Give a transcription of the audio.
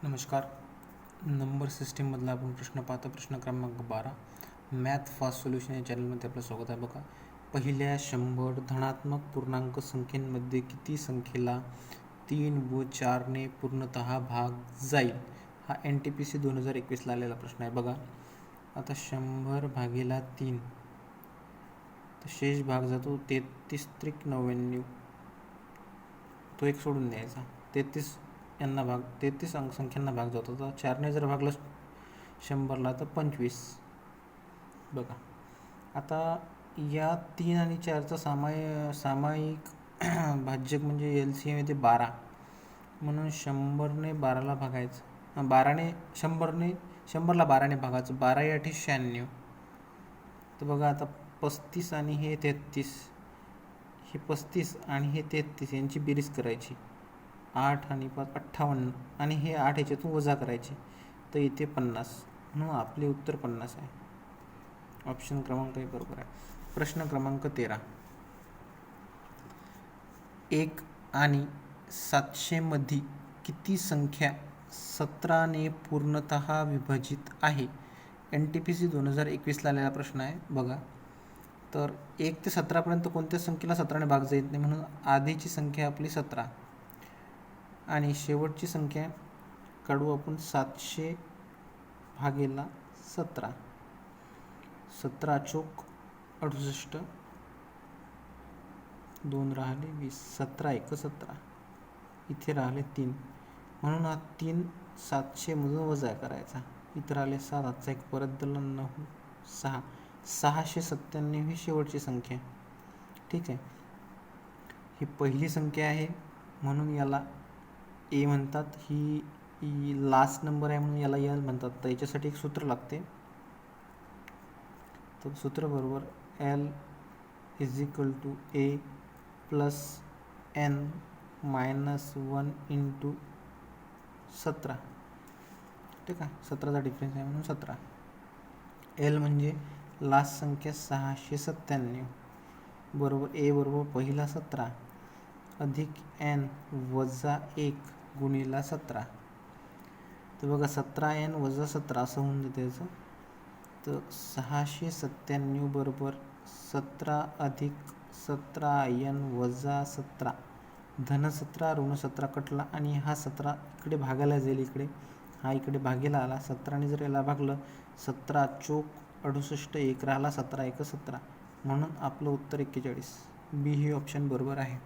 नमस्कार. नंबर सिस्टीममधला आपण प्रश्न पाहतो. प्रश्न क्रमांक 12. मॅथ फास्ट सोल्युशन या चॅनलमध्ये आपलं स्वागत आहे. बघा, पहिल्या 100 धनात्मक पूर्णांक संख्येमध्ये किती संख्येला 3 व 4ने पूर्णतः भाग जाईल? हा NTPC 2021ला आलेला प्रश्न आहे. बघा, आता 100 भागीला 3 तर शेष भाग जातो 33 त्रिक 99, तो एक सोडून द्यायचा. 33 यांना भाग 33 संख्यांना भाग जातो. तर 4ने जर भागलं 100ला तर 25. बघा, आता या 3 आणि 4चा सामायिक भाज्यक म्हणजे LCM येते 12, म्हणून 100ने 12ला भागायचं. 100ला 12ने भागायचं. 12 या 96. तर बघा, आता 35 आणि हे 33, हे 35 आणि हे 33 यांची बेरीज करायची. 8 आणि 5 58, आणि हे 8 याच्यातून वजा करायचे, तर इथे 50. म्हणून आपले उत्तर 50 आहे. ऑप्शन क्रमांक 1 बरोबर आहे. प्रश्न क्रमांक 13. 1 आणि 700 मध्ये किती संख्या 17ने पूर्णतः विभाजित आहे? NTPC 2021ला आलेला प्रश्न आहे. बघा, तर 1 ते 17पर्यंत कोणत्याच संख्येला 17ने भाग जात नाही, म्हणून आधीची संख्या आपली 17 आणि शेवटची संख्या काढू आपण 700 भागेला 17. 17 चोक 68, 2 राहिले 20, 17 एक 17, इथे राहिले 3, म्हणून हा 3 700 मधून वजा करायचा. इथे राहिले 7, हातचा एक परत दिला 9, 6, 697 ही शेवटची संख्या. ठीक आहे, ही पहिली संख्या आहे म्हणून याला ए म्हणतात. ही लास्ट नंबर आहे म्हणून याला एल म्हणतात. तर याच्यासाठी एक सूत्र लागते. तर सूत्र बरोबर L = A + N - 1 × 17. ठीक आहे, 17चा डिफरन्स आहे म्हणून 17. L म्हणजे लास्ट संख्या 697 बरोबर A बरोबर पहिला 17 अधिक N वजा 1 गुणिला 17. तर बघा, 17N वजा 17 असं होऊन जाते याचं. तर 697 बरोबर 17 अधिक 17N वजा 17, धन 17 ऋण 17 कटला, आणि हा 17 इकडे भागायला जाईल. हा इकडे भागेला आला. 17ने जर याला भागलं 17 चोक 68, एक राहिला 17 एक 17, म्हणून आपलं उत्तर 41. बी हे ऑप्शन बरोबर आहे.